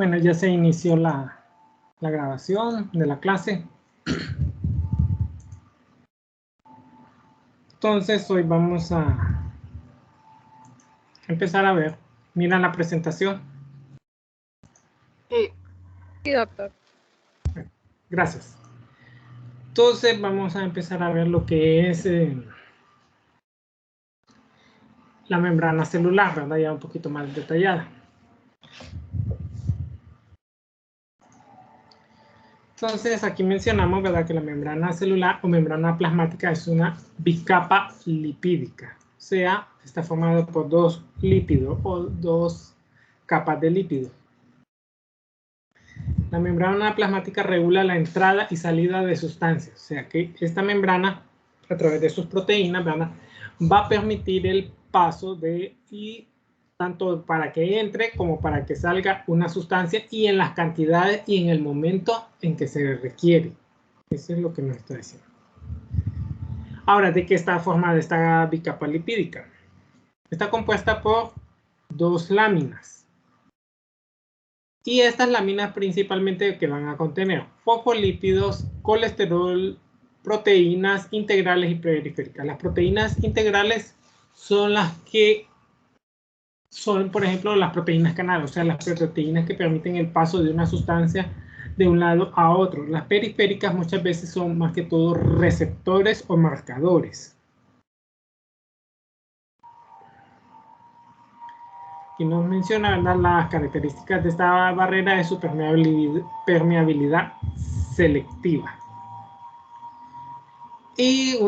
Bueno, ya se inició la grabación de la clase. Entonces, hoy vamos a empezar a ver. Mira la presentación. Sí, doctor. Gracias. Entonces, vamos a empezar a ver lo que es la membrana celular, ¿verdad? Ya un poquito más detallada. Entonces, aquí mencionamos, ¿verdad?, que la membrana celular o membrana plasmática es una bicapa lipídica. O sea, está formado por dos lípidos o dos capas de lípido. La membrana plasmática regula la entrada y salida de sustancias. O sea, que esta membrana, a través de sus proteínas, ¿verdad?, va a permitir el paso de tanto para que entre como para que salga una sustancia y en las cantidades y en el momento en que se requiere. Eso es lo que nos está diciendo. Ahora, ¿de qué está formada esta bicapa lipídica? Está compuesta por dos láminas. Y estas láminas principalmente que van a contener fosfolípidos, colesterol, proteínas integrales y periféricas. Las proteínas integrales son las que son, por ejemplo, las proteínas canal, o sea, las proteínas que permiten el paso de una sustancia de un lado a otro. Las periféricas muchas veces son más que todo receptores o marcadores. Y nos menciona, ¿verdad?, las características de esta barrera de su permeabilidad selectiva. Y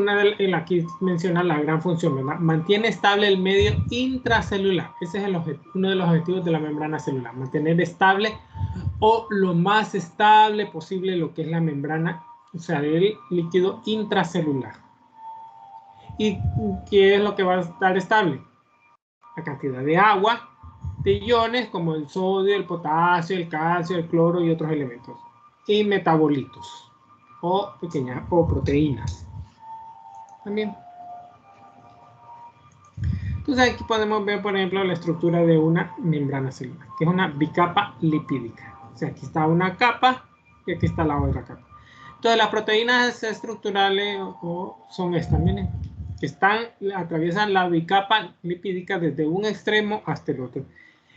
aquí menciona la gran función, ¿verdad? Mantiene estable el medio intracelular. Ese es uno de los objetivos de la membrana celular. Mantener estable o lo más estable posible lo que es la membrana, o sea, el líquido intracelular. ¿Y qué es lo que va a estar estable? La cantidad de agua, de iones como el sodio, el potasio, el calcio, el cloro y otros elementos. Y metabolitos o proteínas. También. Entonces aquí podemos ver, por ejemplo, la estructura de una membrana celular, que es una bicapa lipídica. O sea, aquí está una capa y aquí está la otra capa. Entonces las proteínas estructurales son estas, miren, que atraviesan la bicapa lipídica desde un extremo hasta el otro.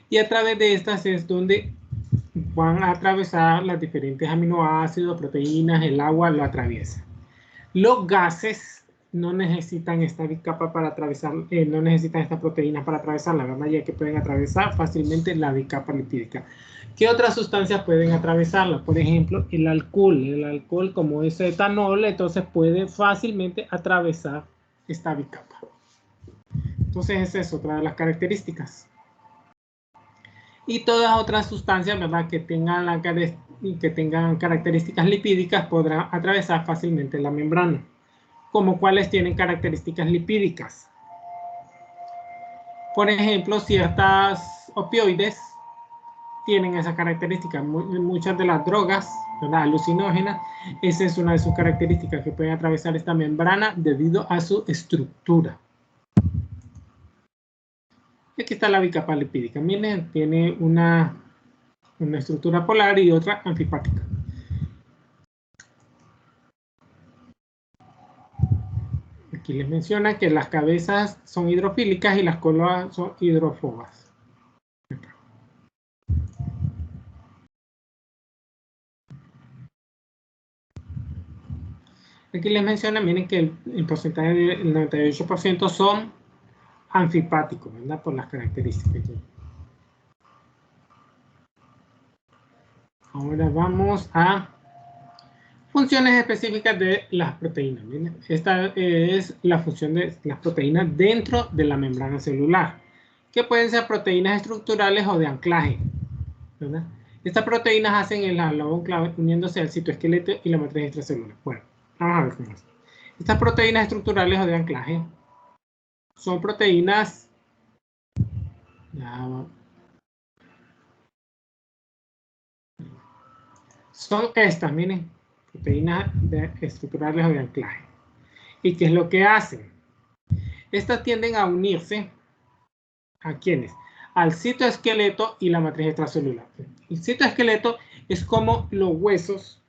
Y a través de estas es donde van a atravesar las diferentes aminoácidos, proteínas, el agua lo atraviesa. Los gases no necesitan esta bicapa para atravesar, no necesitan esta proteína para atravesarla, ¿verdad? Ya que pueden atravesar fácilmente la bicapa lipídica. ¿Qué otras sustancias pueden atravesarla? Por ejemplo, el alcohol. El alcohol, como es etanol, entonces puede fácilmente atravesar esta bicapa. Entonces, esa es otra de las características. Y todas otras sustancias, ¿verdad?, que tengan características lipídicas podrán atravesar fácilmente la membrana. Como cuáles tienen características lipídicas. Por ejemplo, ciertas opioides tienen esa característica. Muchas de las drogas, ¿verdad?, alucinógenas, esa es una de sus características, que pueden atravesar esta membrana debido a su estructura. Y aquí está la bicapa lipídica. Miren, tiene una estructura polar y otra anfipática. Aquí les menciona que las cabezas son hidrofílicas y las colas son hidrófobas. Aquí les menciona, miren, que el porcentaje del 98% son anfipáticos, ¿verdad?, por las características. Ahora vamos a funciones específicas de las proteínas. Miren, esta es la función de las proteínas dentro de la membrana celular, que pueden ser proteínas estructurales o de anclaje, ¿verdad? Estas proteínas hacen el eslabón clave uniéndose al citoesqueleto y la matriz extracelular. Bueno, vamos a ver cómo es. Estas proteínas estructurales o de anclaje son proteínas, son estas, miren, proteínas estructurales o de anclaje. ¿Y qué es lo que hacen? Estas tienden a unirse, ¿a quiénes? al citoesqueleto y la matriz extracelular. El citoesqueleto es como los huesos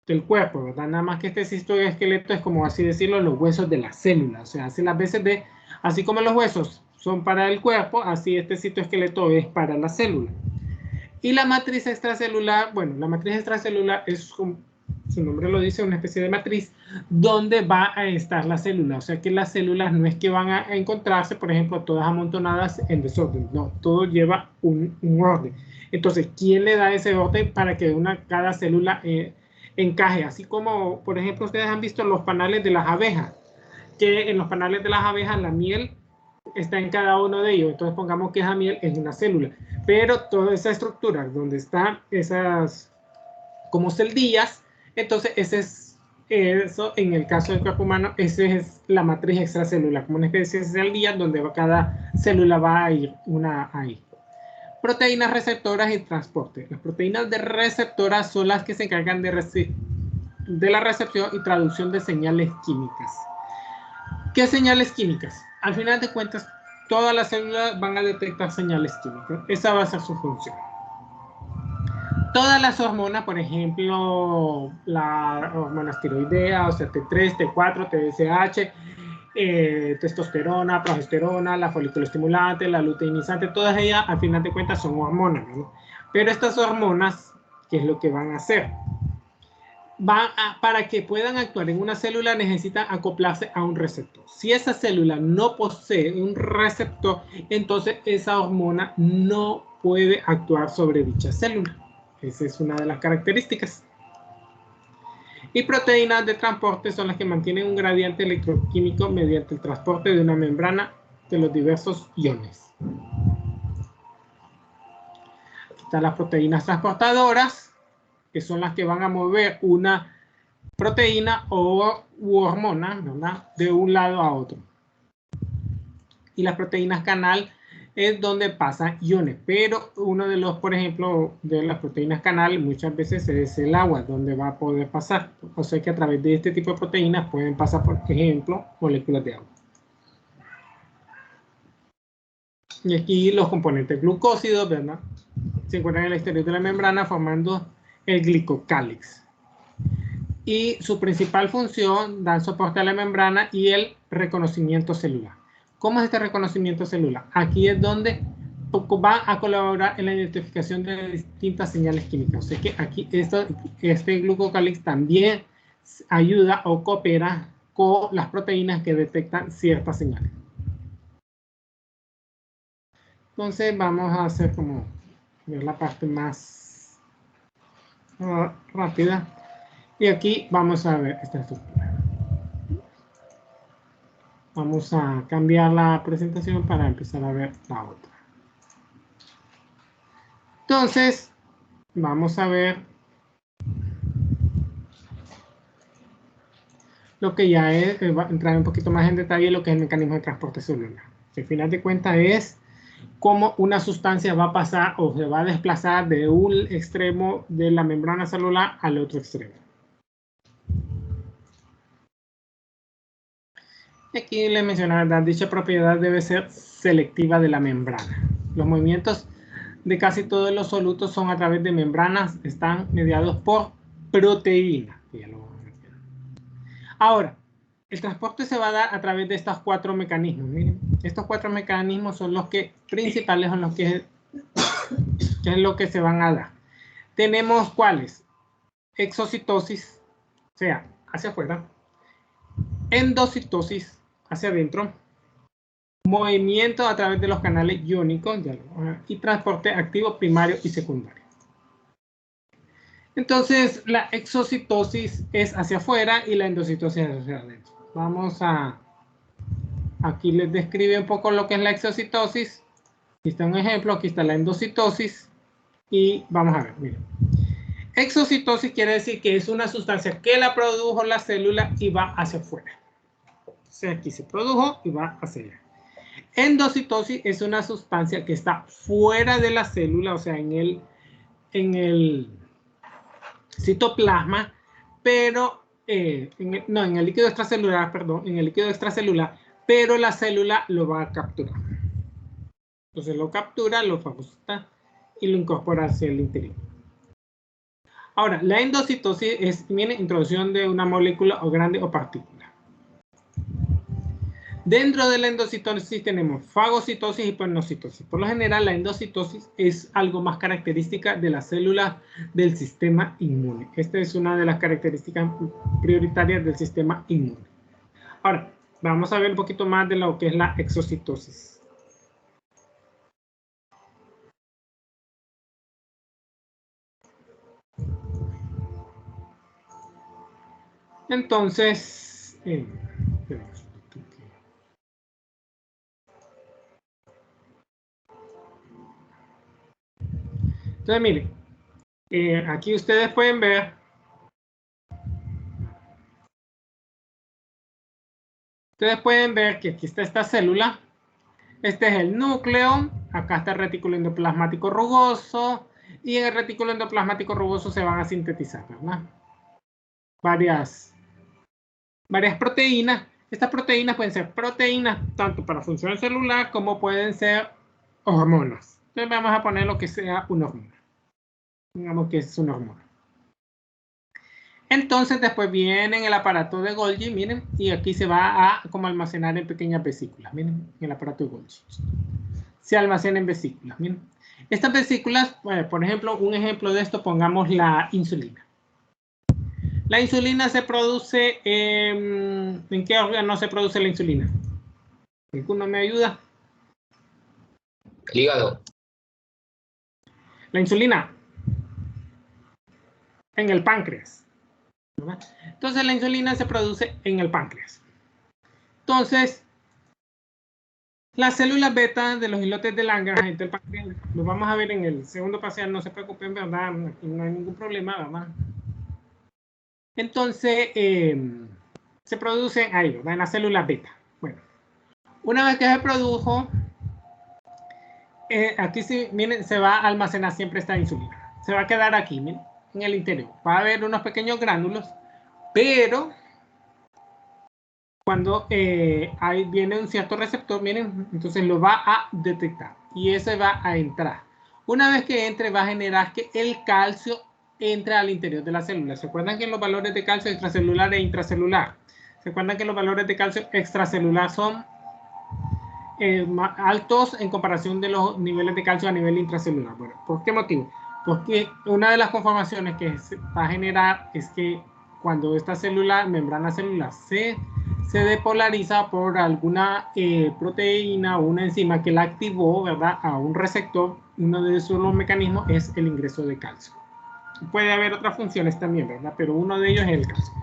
del cuerpo, ¿verdad? Nada más que este citoesqueleto es como así decirlo, los huesos de la célula. O sea, hace las veces de, así como los huesos son para el cuerpo, así este citoesqueleto es para la célula. Y la matriz extracelular, bueno, la matriz extracelular es, como su nombre lo dice, una especie de matriz donde va a estar la célula. O sea que las células no es que van a encontrarse, por ejemplo, todas amontonadas en desorden. No, todo lleva un orden. Entonces, ¿quién le da ese orden para que cada célula encaje? Así como, por ejemplo, ustedes han visto los panales de las abejas, que en los panales de las abejas la miel está en cada uno de ellos. Entonces pongamos que esa miel es una célula, pero toda esa estructura donde están esas como celdillas, entonces ese es eso. En el caso del cuerpo humano, esa es la matriz extracelular, como una especie de celdilla donde cada célula va a ir una ahí. Proteínas receptoras y transporte. Las proteínas de receptoras son las que se encargan de la recepción y traducción de señales químicas. ¿Qué señales químicas? Al final de cuentas, todas las células van a detectar señales químicas. Esa va a ser su función. Todas las hormonas, por ejemplo, la hormona tiroidea, o sea, T3, T4, TSH, testosterona, progesterona, la folículo estimulante, la luteinizante, todas ellas, al final de cuentas, son hormonas, ¿no? Pero estas hormonas, ¿qué es lo que van a hacer? Para que puedan actuar en una célula necesitan acoplarse a un receptor. Si esa célula no posee un receptor, entonces esa hormona no puede actuar sobre dicha célula. Esa es una de las características. Y proteínas de transporte son las que mantienen un gradiente electroquímico mediante el transporte de una membrana de los diversos iones. Aquí están las proteínas transportadoras, que son las que van a mover una proteína u hormona, ¿verdad?, de un lado a otro. Y las proteínas canal es donde pasan iones, pero uno de los, por ejemplo, de las proteínas canal muchas veces es el agua donde va a poder pasar. O sea que a través de este tipo de proteínas pueden pasar, por ejemplo, moléculas de agua. Y aquí los componentes glucósidos, ¿verdad?, se encuentran en el exterior de la membrana formando el glicocálix. Y su principal función, dan soporte a la membrana y el reconocimiento celular. ¿Cómo es este reconocimiento celular? Aquí es donde va a colaborar en la identificación de distintas señales químicas. O sea que aquí este glucocálix también ayuda o coopera con las proteínas que detectan ciertas señales. Entonces vamos a hacer como ver la parte más rápida. Y aquí vamos a ver esta estructura. Vamos a cambiar la presentación para empezar a ver la otra. Entonces, vamos a ver lo que ya es, va a entrar un poquito más en detalle lo que es el mecanismo de transporte celular. Al final de cuentas es cómo una sustancia va a pasar o se va a desplazar de un extremo de la membrana celular al otro extremo. Aquí les mencionaba, dicha propiedad debe ser selectiva de la membrana. Los movimientos de casi todos los solutos son a través de membranas, están mediados por proteínas. Ahora, el transporte se va a dar a través de estos 4 mecanismos. Miren, estos 4 mecanismos son los que principales, son los que es lo que se van a dar. Tenemos ¿cuáles? Exocitosis, o sea, hacia afuera. Endocitosis, hacia adentro. Movimiento a través de los canales iónicos y transporte activo primario y secundario. Entonces, la exocitosis es hacia afuera y la endocitosis es hacia adentro. Vamos a... Aquí les describe un poco lo que es la exocitosis. Aquí está un ejemplo, aquí está la endocitosis. Y vamos a ver, miren. Exocitosis quiere decir que es una sustancia que la produjo la célula y va hacia afuera. O sea, aquí se produjo y va hacia allá. Endocitosis es una sustancia que está fuera de la célula, o sea, en el citoplasma, pero en el líquido extracelular, perdón, en el líquido extracelular, pero la célula lo va a capturar. Entonces lo captura, lo fagocita y lo incorpora hacia el interior. Ahora, la endocitosis es introducción de una molécula o grande o partícula. Dentro de la endocitosis tenemos fagocitosis y hipernocitosis. Por lo general, la endocitosis es algo más característica de las células del sistema inmune. Esta es una de las características prioritarias del sistema inmune. Ahora, vamos a ver un poquito más de lo que es la exocitosis. Entonces, miren, aquí ustedes pueden ver, que aquí está esta célula. Este es el núcleo, acá está el retículo endoplasmático rugoso, y en el retículo endoplasmático rugoso se van a sintetizar, ¿verdad? Varias proteínas. Estas proteínas pueden ser proteínas tanto para función celular como pueden ser hormonas. Entonces vamos a poner lo que sea una hormona. Digamos que es una hormona. Entonces después viene el aparato de Golgi, miren, y aquí se va a como almacenar en pequeñas vesículas, miren, el aparato de Golgi. Se almacena en vesículas, miren. Estas vesículas, por ejemplo, un ejemplo de esto, pongamos la insulina. La insulina se produce, ¿en qué órgano se produce la insulina? ¿Alguno me ayuda? El hígado. La insulina en el páncreas, ¿verdad? Entonces la insulina se produce en el páncreas. Entonces, las células beta de los islotes de Langerhans del páncreas, lo vamos a ver en el segundo parcial, no se preocupen, ¿verdad? Aquí no hay ningún problema, ¿verdad? Entonces, se producen ahí, ¿verdad? En las células beta. Bueno, una vez que se produjo, aquí sí, miren, se va a almacenar siempre esta insulina. Se va a quedar aquí, miren, en el interior. Va a haber unos pequeños gránulos, pero cuando ahí viene un cierto receptor, miren, entonces lo va a detectar y ese va a entrar. Una vez que entre, va a generar que el calcio entre al interior de la célula. ¿Se acuerdan que los valores de calcio extracelular e intracelular? ¿Se acuerdan que los valores de calcio extracelular son más altos en comparación de los niveles de calcio a nivel intracelular? Bueno, ¿por qué motivo? Porque una de las conformaciones que se va a generar es que cuando esta célula, membrana celular, se depolariza por alguna proteína o una enzima que la activó, ¿verdad?, a un receptor, uno de esos mecanismos es el ingreso de calcio. Puede haber otras funciones también, ¿verdad?, pero uno de ellos es el calcio.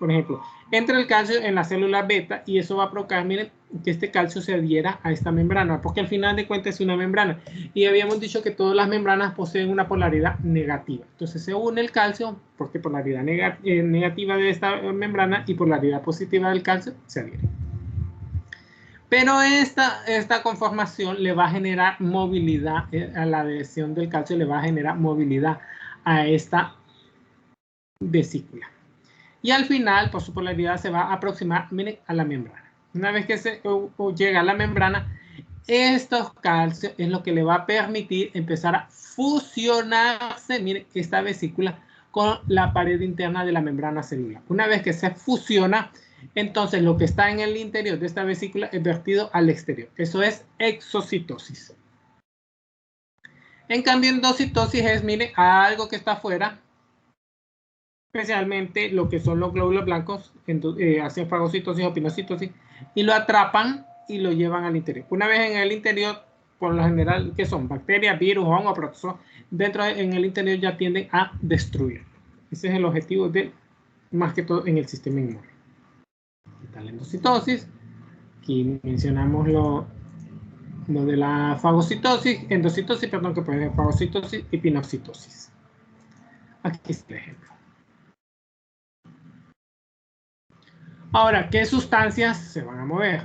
Por ejemplo, entra el calcio en la célula beta y eso va a provocar, miren, que este calcio se adhiera a esta membrana, porque al final de cuentas es una membrana. Y habíamos dicho que todas las membranas poseen una polaridad negativa. Entonces se une el calcio, porque polaridad negativa de esta membrana y polaridad positiva del calcio se adhieren. Pero esta conformación le va a generar movilidad, a la adhesión del calcio le va a generar movilidad a esta vesícula. Y al final, por su polaridad, se va a aproximar, miren, a la membrana. Una vez que se llega a la membrana, estos calcios es lo que le va a permitir empezar a fusionarse, miren, esta vesícula con la pared interna de la membrana celular. Una vez que se fusiona, entonces lo que está en el interior de esta vesícula es vertido al exterior. Eso es exocitosis. En cambio, endocitosis es, miren, algo que está afuera, especialmente lo que son los glóbulos blancos, hacen fagocitosis o pinocitosis, y lo atrapan y lo llevan al interior. Una vez en el interior, por lo general, ¿qué son? Bacterias, virus, hongos, protozoos, en el interior ya tienden a destruir. Ese es el objetivo de, más que todo, en el sistema inmune. Está la endocitosis. Aquí mencionamos lo de la fagocitosis, endocitosis, perdón, que puede ser fagocitosis y pinocitosis. Aquí está el ejemplo. Ahora, ¿qué sustancias se van a mover?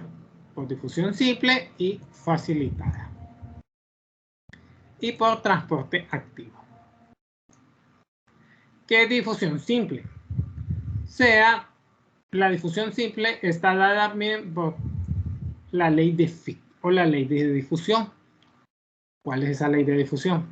Por difusión simple y facilitada. Y por transporte activo. ¿Qué es difusión simple? La difusión simple está dada por la ley de Fick. o la ley de difusión. ¿Cuál es esa ley de difusión?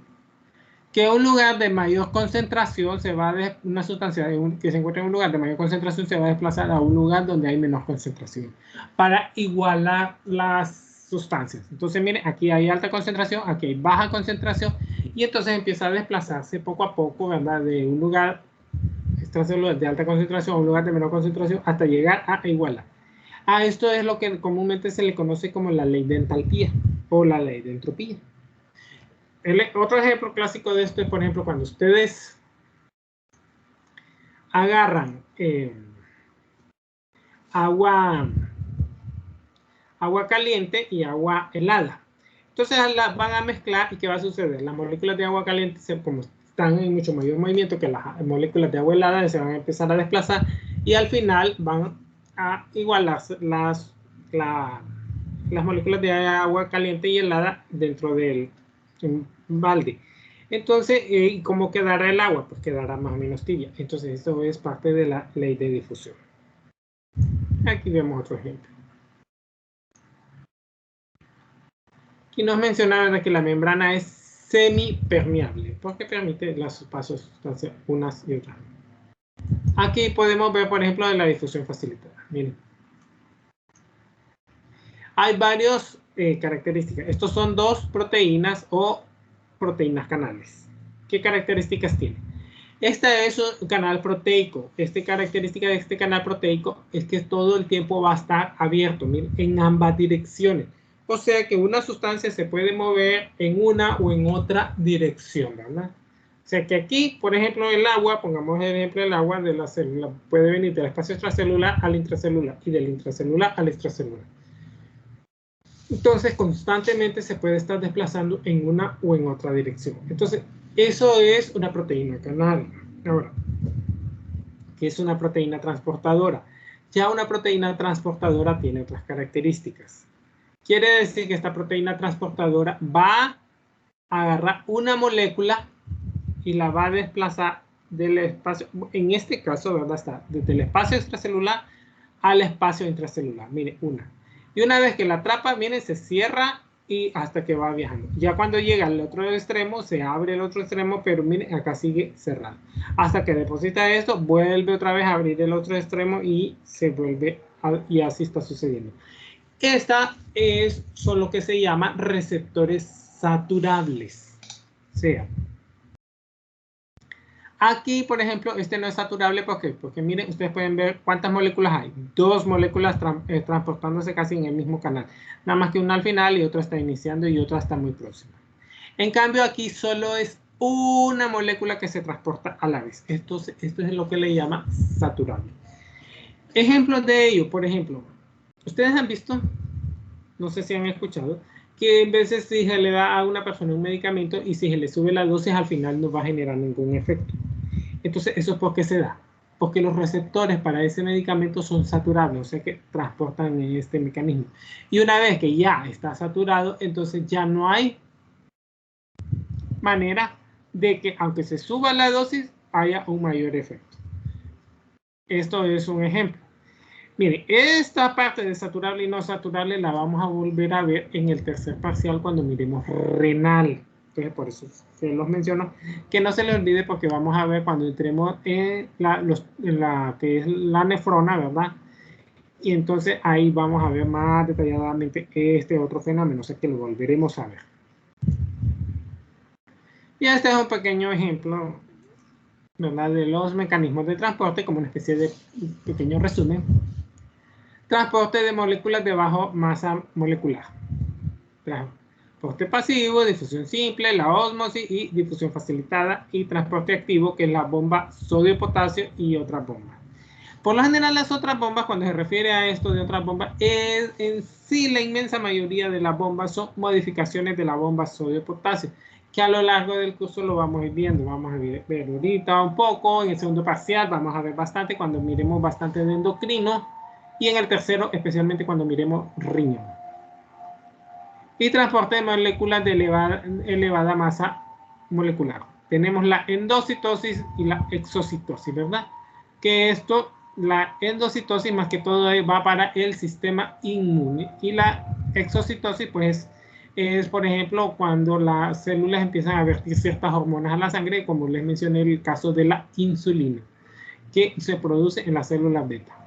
Que un lugar de mayor concentración se va a una sustancia que se encuentra en un lugar de mayor concentración se va a desplazar a un lugar donde hay menor concentración para igualar las sustancias. Entonces, miren, aquí hay alta concentración, aquí hay baja concentración y entonces empieza a desplazarse poco a poco, ¿verdad? De un lugar extracelular de alta concentración a un lugar de menor concentración hasta llegar a igualar. A esto es lo que comúnmente se le conoce como la ley de entalpía o la ley de entropía. Otro ejemplo clásico de esto es, por ejemplo, cuando ustedes agarran agua caliente y agua helada. Entonces las van a mezclar y ¿qué va a suceder? Las moléculas de agua caliente, como están en mucho mayor movimiento que las moléculas de agua helada, se van a empezar a desplazar y al final van a igualarse las moléculas de agua caliente y helada dentro del balde. Entonces, ¿cómo quedará el agua? Pues quedará más o menos tibia. Entonces, esto es parte de la ley de difusión. Aquí vemos otro ejemplo. Aquí nos mencionaba que la membrana es semipermeable, porque permite los pasos de sustancias unas y otras. Aquí podemos ver, por ejemplo, la difusión facilitada. Miren. Hay varias características. Estos son dos proteínas o proteínas canales. ¿Qué características tiene? Este es un canal proteico. Esta característica de este canal proteico es que todo el tiempo va a estar abierto, miren, en ambas direcciones. O sea que una sustancia se puede mover en una o en otra dirección, ¿verdad? O sea que aquí, por ejemplo, el agua, pongamos el ejemplo del agua de la célula, puede venir del espacio extracelular al intracelular y del intracelular al extracelular. Entonces, constantemente se puede estar desplazando en una o en otra dirección. Entonces, eso es una proteína canal. Ahora, ¿qué es una proteína transportadora? Ya una proteína transportadora tiene otras características. Quiere decir que esta proteína transportadora va a agarrar una molécula y la va a desplazar del espacio, en este caso, ¿verdad? Está desde el espacio extracelular al espacio intracelular. Mire, una. Y una vez que la atrapa, miren, se cierra y hasta que va viajando. Ya cuando llega al otro extremo, se abre el otro extremo, pero miren, acá sigue cerrado. Hasta que deposita esto, vuelve otra vez a abrir el otro extremo y se vuelve, y así está sucediendo. Esta son lo que se llama receptores saturables. O sea, aquí, por ejemplo, este no es saturable. ¿Por qué? Porque miren, ustedes pueden ver cuántas moléculas hay. Dos moléculas transportándose casi en el mismo canal. Nada más que una al final y otra está iniciando y otra está muy próxima. En cambio, aquí solo es una molécula que se transporta a la vez. Esto es lo que le llama saturable. Ejemplos de ello, por ejemplo, ustedes han visto, no sé si han escuchado, que en veces si se le da a una persona un medicamento y si se le sube la dosis al final no va a generar ningún efecto. Entonces, ¿eso por qué se da? Porque los receptores para ese medicamento son saturables, o sea que transportan en este mecanismo. Y una vez que ya está saturado, entonces ya no hay manera de que, aunque se suba la dosis, haya un mayor efecto. Esto es un ejemplo. Mire, esta parte de saturable y no saturable la vamos a volver a ver en el tercer parcial cuando miremos renal. Entonces, por eso se los menciono. Que no se les olvide porque vamos a ver cuando entremos en que es la nefrona, ¿verdad? Y entonces ahí vamos a ver más detalladamente este otro fenómeno, o sea que lo volveremos a ver. Y este es un pequeño ejemplo, ¿verdad? De los mecanismos de transporte, como una especie de pequeño resumen. Transporte de moléculas de baja masa molecular. Transporte pasivo, difusión simple, la ósmosis y difusión facilitada. Y transporte activo, que es la bomba sodio-potasio y otras bombas. Por lo general, las otras bombas, cuando se refiere a esto de otras bombas, en sí la inmensa mayoría de las bombas son modificaciones de la bomba sodio-potasio, que a lo largo del curso lo vamos a ir viendo. Vamos a ver ahorita un poco, en el segundo parcial vamos a ver bastante cuando miremos bastante de endocrino, y en el tercero especialmente cuando miremos riñón. Y transporte de moléculas de elevada masa molecular. Tenemos la endocitosis y la exocitosis, ¿verdad? Que esto, la endocitosis más que todo va para el sistema inmune y la exocitosis, pues es, por ejemplo, cuando las células empiezan a vertir ciertas hormonas a la sangre, como les mencioné, el caso de la insulina, que se produce en las células beta.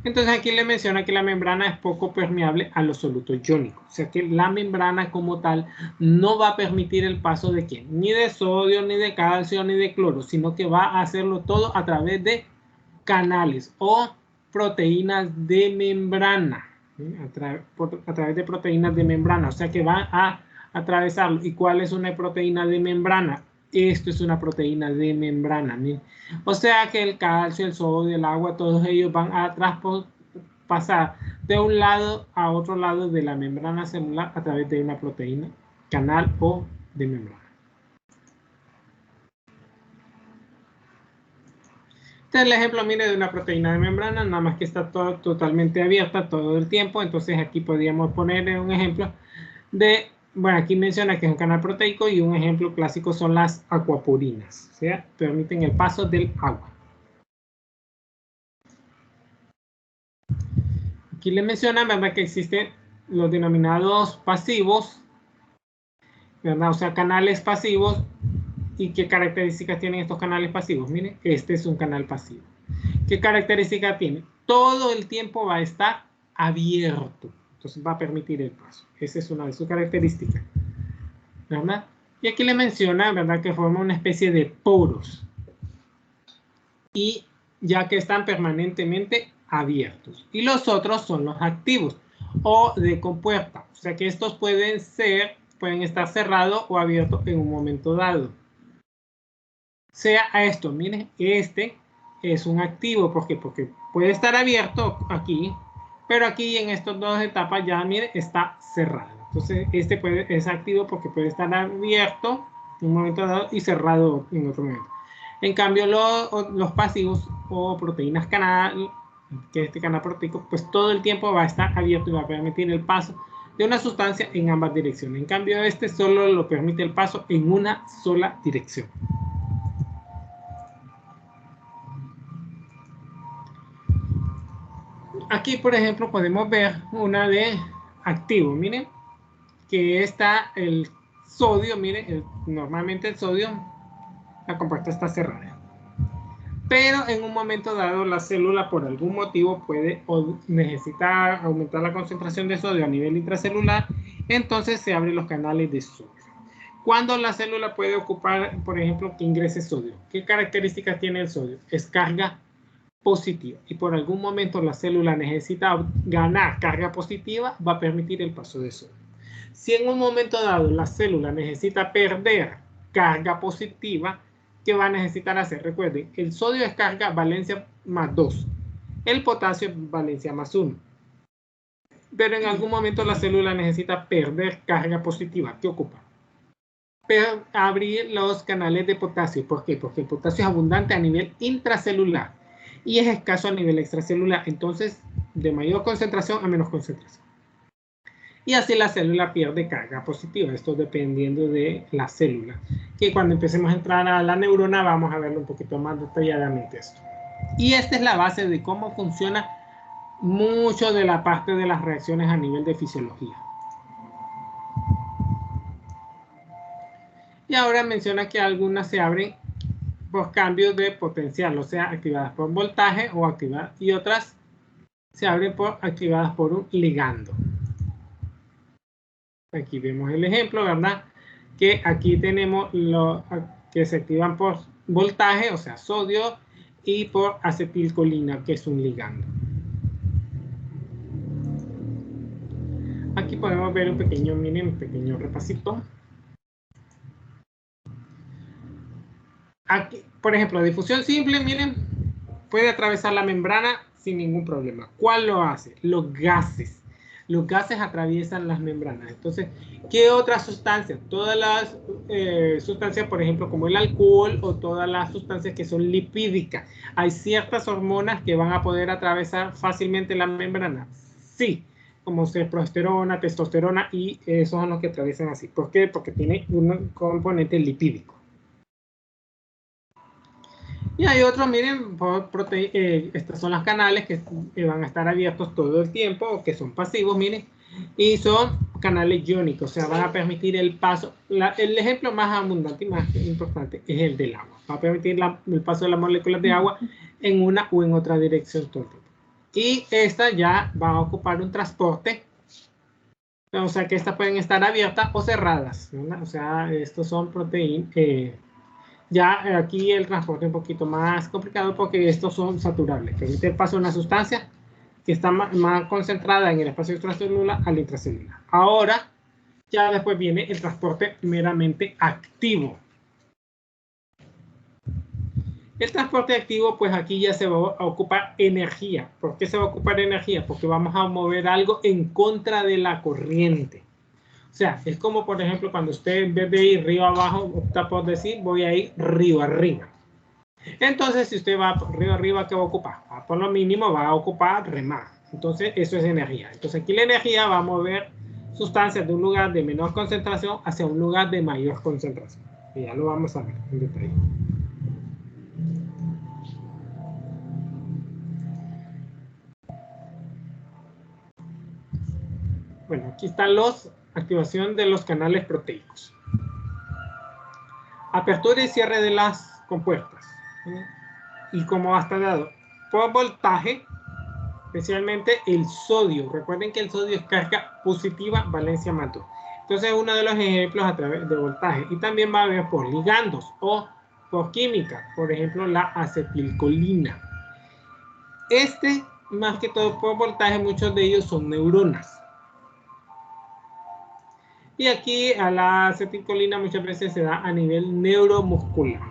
Entonces aquí le menciona que la membrana es poco permeable a los solutos iónicos. O sea que la membrana como tal no va a permitir el paso de ¿qué? Ni de sodio, ni de calcio, ni de cloro, sino que va a hacerlo todo a través de canales o proteínas de membrana. A través de proteínas de membrana. O sea que va a atravesarlo. ¿Y cuál es una proteína de membrana? Esto es una proteína de membrana. ¿Miren? O sea que el calcio, el sodio, el agua, todos ellos van a pasar de un lado a otro lado de la membrana celular a través de una proteína, canal o de membrana. Este es el ejemplo, mire, de una proteína de membrana, nada más que está totalmente abierta todo el tiempo. Entonces aquí podríamos poner un ejemplo de, bueno, aquí menciona que es un canal proteico y un ejemplo clásico son las acuaporinas, o sea, permiten el paso del agua. Aquí le mencionan, ¿verdad?, que existen los denominados pasivos, ¿verdad? O sea, canales pasivos. ¿Y qué características tienen estos canales pasivos? Miren, este es un canal pasivo. ¿Qué característica tiene? Todo el tiempo va a estar abierto. Entonces va a permitir el paso. Esa es una de sus características, ¿verdad? Y aquí le menciona, ¿verdad?, que forma una especie de poros. Y ya que están permanentemente abiertos. Y los otros son los activos o de compuerta. O sea que estos pueden estar cerrados o abiertos en un momento dado. Sea a esto, miren, este es un activo. ¿Por qué? Porque puede estar abierto aquí, pero aquí en estas dos etapas ya, miren, está cerrado. Entonces, este es activo porque puede estar abierto en un momento dado y cerrado en otro momento. En cambio, los pasivos o proteínas canal, que es este canal proteico, pues todo el tiempo va a estar abierto y va a permitir el paso de una sustancia en ambas direcciones. En cambio, este solo lo permite el paso en una sola dirección. Aquí, por ejemplo, podemos ver una de activo. Miren, que está el sodio. Miren, normalmente el sodio, la compuerta está cerrada. Pero en un momento dado, la célula por algún motivo puede o necesitar aumentar la concentración de sodio a nivel intracelular. Entonces se abren los canales de sodio. Cuando la célula puede ocupar, por ejemplo, que ingrese sodio. ¿Qué características tiene el sodio? Es carga positiva, y por algún momento la célula necesita ganar carga positiva, va a permitir el paso de sodio. Si en un momento dado la célula necesita perder carga positiva, ¿qué va a necesitar hacer? Recuerden, el sodio es carga valencia más 2, el potasio es valencia más 1. Pero en algún momento la célula necesita perder carga positiva. ¿Qué ocupa? Abrir los canales de potasio. ¿Por qué? Porque el potasio es abundante a nivel intracelular y es escaso a nivel extracelular. Entonces, de mayor concentración a menos concentración. Y así la célula pierde carga positiva. Esto dependiendo de la célula. Que cuando empecemos a entrar a la neurona vamos a verlo un poquito más detalladamente esto. Y esta es la base de cómo funciona mucho de la parte de las reacciones a nivel de fisiología. Y ahora menciona que algunas se abren por cambios de potencial, o sea, activadas por voltaje o activadas, y otras se abren activadas por un ligando. Aquí vemos el ejemplo, ¿verdad? Que aquí tenemos lo que se activan por voltaje, o sea, sodio, y por acetilcolina, que es un ligando. Aquí podemos ver un pequeño, miren, un pequeño repasito. Aquí, por ejemplo, difusión simple, miren, puede atravesar la membrana sin ningún problema. ¿Cuál lo hace? Los gases. Los gases atraviesan las membranas. Entonces, ¿qué otras sustancias? Todas las sustancias, por ejemplo, como el alcohol o todas las sustancias que son lipídicas. ¿Hay ciertas hormonas que van a poder atravesar fácilmente la membrana? Sí, como progesterona, testosterona, y esos son los que atraviesan así. ¿Por qué? Porque tiene un componente lipídico. Y hay otros, miren, estas son las canales que van a estar abiertos todo el tiempo o que son pasivos, miren, y son canales iónicos, o sea, van a permitir el paso. El ejemplo más abundante y más importante es el del agua. Va a permitir el paso de las moléculas de agua en una o en otra dirección todo el tiempo. Y esta ya va a ocupar un transporte, o sea, que estas pueden estar abiertas o cerradas, ¿verdad? O sea, estos son proteínas. Ya aquí el transporte es un poquito más complicado porque estos son saturables. Permite el paso de una sustancia que está más concentrada en el espacio extracelular al intracelular. Ahora, ya después viene el transporte meramente activo. El transporte activo, pues aquí ya se va a ocupar energía. ¿Por qué se va a ocupar energía? Porque vamos a mover algo en contra de la corriente. O sea, es como, por ejemplo, cuando usted en vez de ir río abajo, opta por decir, voy a ir río arriba. Entonces, si usted va río arriba, ¿qué va a ocupar? Por lo mínimo va a ocupar remar. Entonces, eso es energía. Entonces, aquí la energía va a mover sustancias de un lugar de menor concentración hacia un lugar de mayor concentración. Y ya lo vamos a ver en detalle. Bueno, aquí están los activación de los canales proteicos. Apertura y cierre de las compuertas. Y cómo va a estar dado por voltaje, especialmente el sodio. Recuerden que el sodio es carga positiva, valencia más 2. Entonces, uno de los ejemplos a través de voltaje. Y también va a haber por ligandos o por química. Por ejemplo, la acetilcolina. Más que todo por voltaje, muchos de ellos son neuronas. Y aquí a la acetilcolina muchas veces se da a nivel neuromuscular.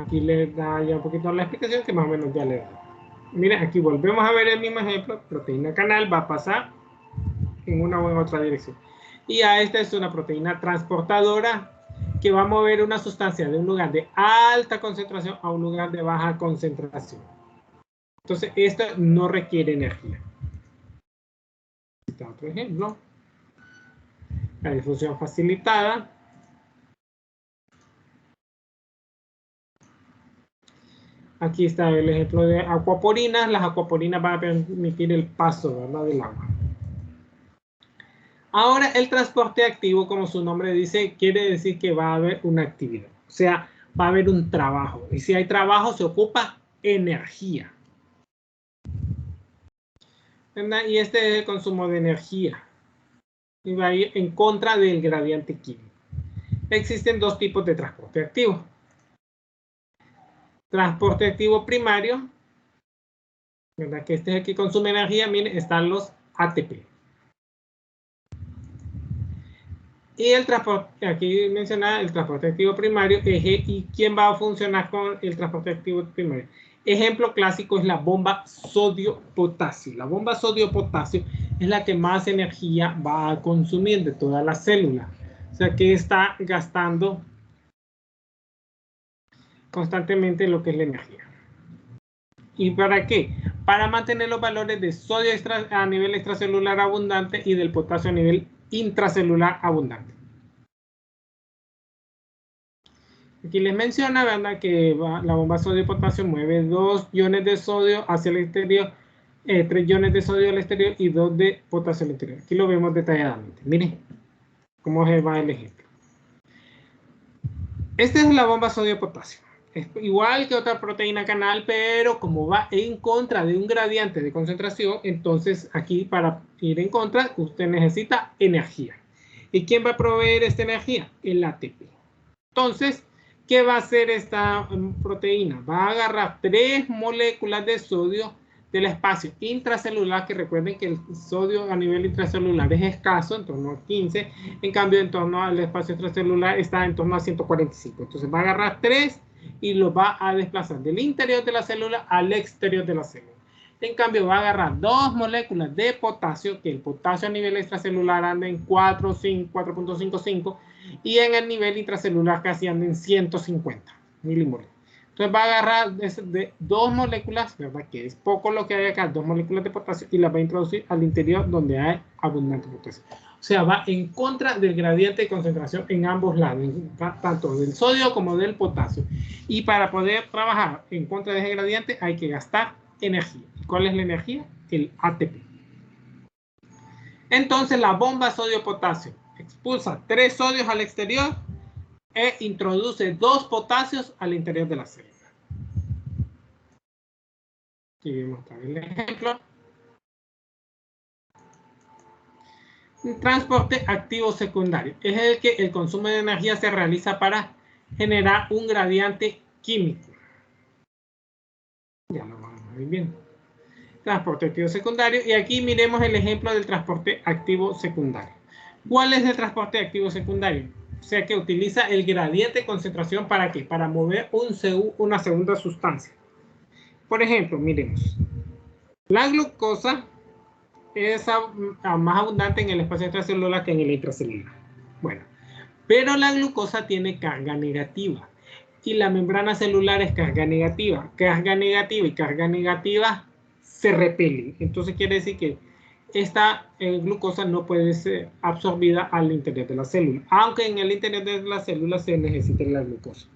Aquí les da ya un poquito la explicación que más o menos ya le da. Miren, aquí volvemos a ver el mismo ejemplo. Proteína canal va a pasar en una o en otra dirección. Y a esta es una proteína transportadora que va a mover una sustancia de un lugar de alta concentración a un lugar de baja concentración. Entonces, esto no requiere energía. Este otro ejemplo. La difusión facilitada. Aquí está el ejemplo de acuaporinas. Las acuaporinas van a permitir el paso, ¿verdad?, del agua. Ahora, el transporte activo, como su nombre dice, quiere decir que va a haber una actividad. O sea, va a haber un trabajo. Y si hay trabajo, se ocupa energía. ¿Verdad? Y este es el consumo de energía. Y va a ir en contra del gradiente químico. Existen dos tipos de transporte activo. Transporte activo primario, ¿verdad?, que este es el que consume energía. Miren, están los ATP. Y el transporte, aquí mencionaba el transporte activo primario, ¿y quién va a funcionar con el transporte activo primario? Ejemplo clásico es la bomba sodio-potasio. La bomba sodio-potasio es la que más energía va a consumir de todas las células. O sea que está gastando constantemente lo que es la energía. ¿Y para qué? Para mantener los valores de sodio a nivel extracelular abundante y del potasio a nivel intracelular abundante. Aquí les menciona, ¿verdad?, que la bomba sodio-potasio mueve 2 iones de sodio hacia el exterior, 3 iones de sodio al exterior y 2 de potasio al interior. Aquí lo vemos detalladamente. Miren cómo se va el ejemplo. Esta es la bomba sodio-potasio. Es igual que otra proteína canal, pero como va en contra de un gradiente de concentración, entonces aquí para ir en contra, usted necesita energía. ¿Y quién va a proveer esta energía? El ATP. Entonces, ¿qué va a hacer esta proteína? Va a agarrar 3 moléculas de sodio del espacio intracelular, que recuerden que el sodio a nivel intracelular es escaso, en torno a 15, en cambio en torno al espacio extracelular está en torno a 145. Entonces va a agarrar 3 y los va a desplazar del interior de la célula al exterior de la célula. En cambio va a agarrar 2 moléculas de potasio, que el potasio a nivel extracelular anda en 4.55 y en el nivel intracelular casi anda en 150 milimoles. Entonces va a agarrar de 2 moléculas, ¿verdad?, que es poco lo que hay acá, 2 moléculas de potasio, y las va a introducir al interior donde hay abundante potasio. O sea, va en contra del gradiente de concentración en ambos lados, tanto del sodio como del potasio. Y para poder trabajar en contra de ese gradiente hay que gastar energía. ¿Cuál es la energía? El ATP. Entonces la bomba sodio-potasio expulsa 3 sodios al exterior e introduce 2 potasios al interior de la célula. Aquí vemos también el ejemplo. Transporte activo secundario es el que el consumo de energía se realiza para generar un gradiente químico. Ya lo vamos a ir viendo. Transporte activo secundario. Y aquí miremos el ejemplo del transporte activo secundario. ¿Cuál es el transporte activo secundario? O sea, que utiliza el gradiente de concentración ¿para qué? Para mover una segunda sustancia. Por ejemplo, miremos. La glucosa es más abundante en el espacio extracelular que en el intracelular. Bueno, pero la glucosa tiene carga negativa y la membrana celular es carga negativa. Carga negativa y carga negativa se repelen. Entonces quiere decir que esta glucosa no puede ser absorbida al interior de la célula, aunque en el interior de la célula se necesite la glucosa.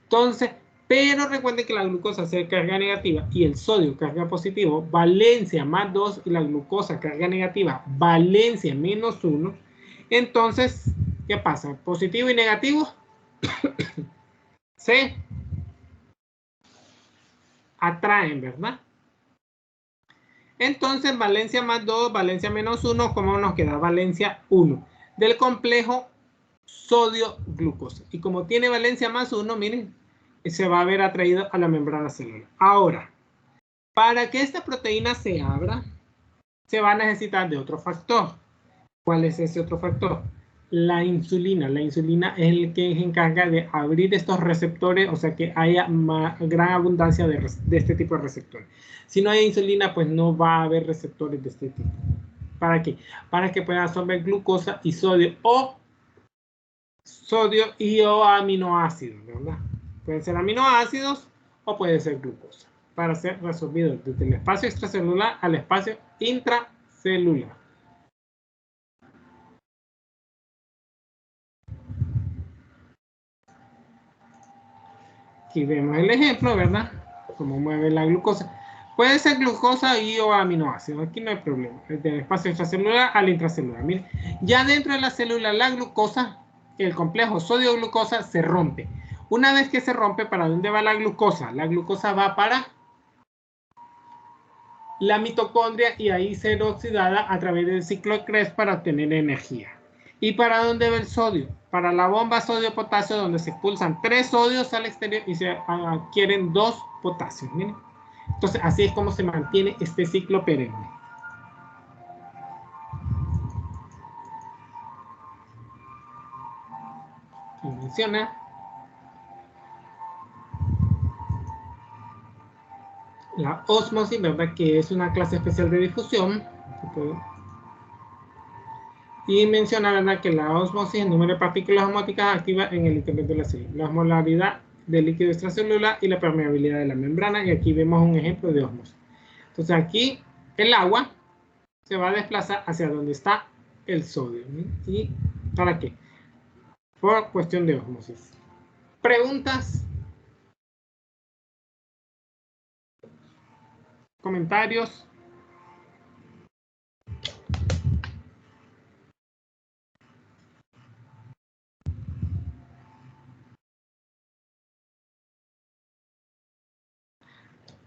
Entonces, pero recuerden que la glucosa es carga negativa y el sodio carga positivo, valencia más 2 y la glucosa carga negativa, valencia menos 1. Entonces, ¿qué pasa? Positivo y negativo se atraen, ¿verdad? Entonces, valencia más 2, valencia menos 1, ¿cómo nos queda? Valencia 1 del complejo sodio-glucosa. Y como tiene valencia más 1, miren, se va a ver atraído a la membrana celular. Ahora, para que esta proteína se abra, se va a necesitar de otro factor. ¿Cuál es ese otro factor? La insulina. La insulina es el que se encarga de abrir estos receptores, o sea que haya gran abundancia de este tipo de receptores. Si no hay insulina, pues no va a haber receptores de este tipo. ¿Para qué? Para que puedan absorber glucosa y sodio y o aminoácidos, ¿verdad? Pueden ser aminoácidos o puede ser glucosa para ser resolvido desde el espacio extracelular al espacio intracelular. Aquí vemos el ejemplo, ¿verdad? Cómo mueve la glucosa. Puede ser glucosa y o aminoácidos. Aquí no hay problema. Desde el espacio extracelular al intracelular. Miren, ya dentro de la célula la glucosa, el complejo sodio-glucosa se rompe. Una vez que se rompe, ¿para dónde va la glucosa? La glucosa va para la mitocondria y ahí ser oxidada a través del ciclo de Krebs para obtener energía. ¿Y para dónde va el sodio? Para la bomba sodio-potasio, donde se expulsan 3 sodios al exterior y se adquieren 2 potasios. Miren. Entonces, así es como se mantiene este ciclo perenne. Aquí menciona la ósmosis, ¿verdad? Que es una clase especial de difusión. Y menciona, ¿verdad?, que la ósmosis, el número de partículas osmóticas activa en el interior de la célula, la osmolaridad del líquido extracelular y la permeabilidad de la membrana. Y aquí vemos un ejemplo de ósmosis. Entonces aquí el agua se va a desplazar hacia donde está el sodio. ¿Y para qué? Por cuestión de ósmosis. ¿Preguntas? ¿Comentarios?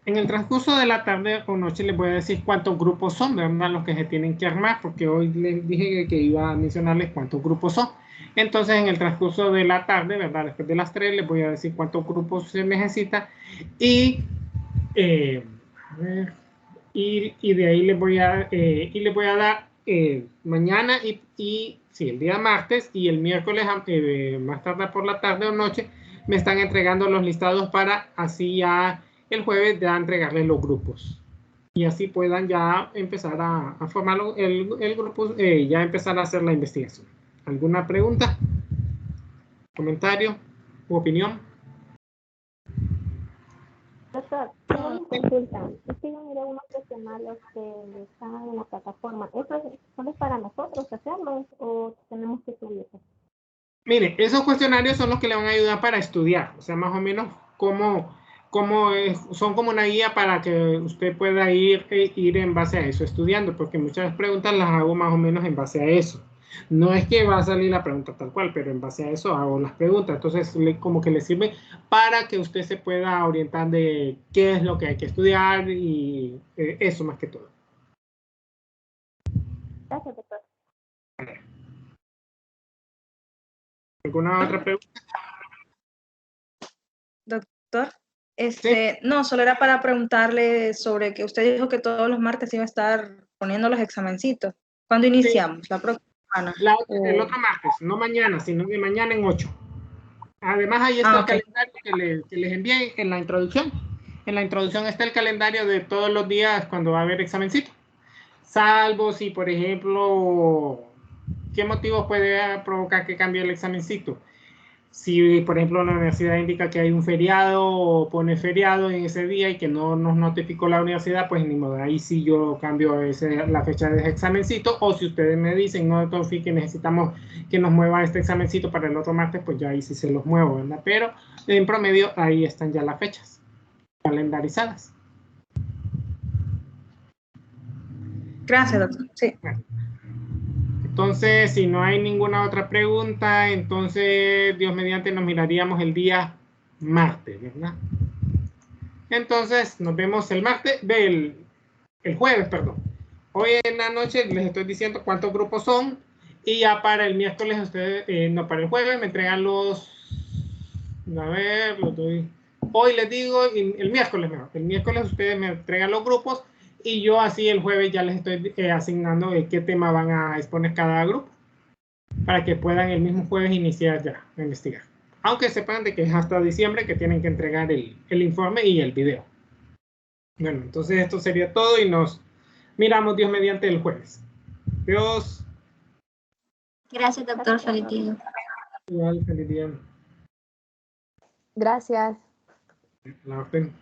En el transcurso de la tarde o noche les voy a decir cuántos grupos son, ¿verdad? Los que se tienen que armar, porque hoy les dije que iba a mencionarles cuántos grupos son. Entonces, en el transcurso de la tarde, ¿verdad? Después de las 3, les voy a decir cuántos grupos se necesita. Y de ahí les voy a dar mañana y sí, el día martes y el miércoles, más tarde por la tarde o noche, me están entregando los listados para así ya el jueves ya entregarles los grupos y así puedan ya empezar a formar el grupo, ya empezar a hacer la investigación. ¿Alguna pregunta? ¿Comentario u opinión? Profesor, tengo una consulta. Es que yo miré unos cuestionarios que están en la plataforma. ¿Esos son para nosotros hacerlos o tenemos que subirlos? Mire, esos cuestionarios son los que le van a ayudar para estudiar, o sea, más o menos son como una guía para que usted pueda ir en base a eso estudiando, porque muchas preguntas las hago más o menos en base a eso. No es que va a salir la pregunta tal cual, pero en base a eso hago las preguntas. Entonces, como que le sirve para que usted se pueda orientar de qué es lo que hay que estudiar y eso más que todo. Gracias, doctor. ¿Alguna otra pregunta? Doctor, Sí. no, solo era para preguntarle sobre que usted dijo que todos los martes iba a estar poniendo los examencitos. ¿Cuándo iniciamos? ¿La próxima semana? El otro martes, no mañana, sino de mañana en 8. Además, ahí está el calendario que les envié en la introducción. En la introducción está el calendario de todos los días cuando va a haber examencito. Salvo si, por ejemplo, ¿qué motivos puede provocar que cambie el examencito? Si, por ejemplo, la universidad indica que hay un feriado o pone feriado en ese día y que no nos notificó la universidad, pues ni modo, ahí sí yo cambio la fecha de ese examencito. O si ustedes me dicen, no, doctor, que necesitamos que nos muevan este examencito para el otro martes, pues ya ahí sí se los muevo, ¿verdad? Pero en promedio ahí están ya las fechas calendarizadas. Gracias, doctor. Sí. Entonces, si no hay ninguna otra pregunta, entonces, Dios mediante, nos miraríamos el día martes, ¿verdad? Entonces, nos vemos el jueves, perdón. Hoy en la noche les estoy diciendo cuántos grupos son y ya para el miércoles ustedes, para el jueves me entregan los doy. Hoy les digo, el miércoles mejor. El miércoles ustedes me entregan los grupos y yo así el jueves ya les estoy asignando qué tema van a exponer cada grupo para que puedan el mismo jueves iniciar ya a investigar. Aunque sepan de que es hasta diciembre que tienen que entregar el informe y el video. Bueno, entonces esto sería todo y nos miramos Dios mediante el jueves. Dios. Gracias, doctor. Feliz día. Igual, feliz día. Gracias. La orden.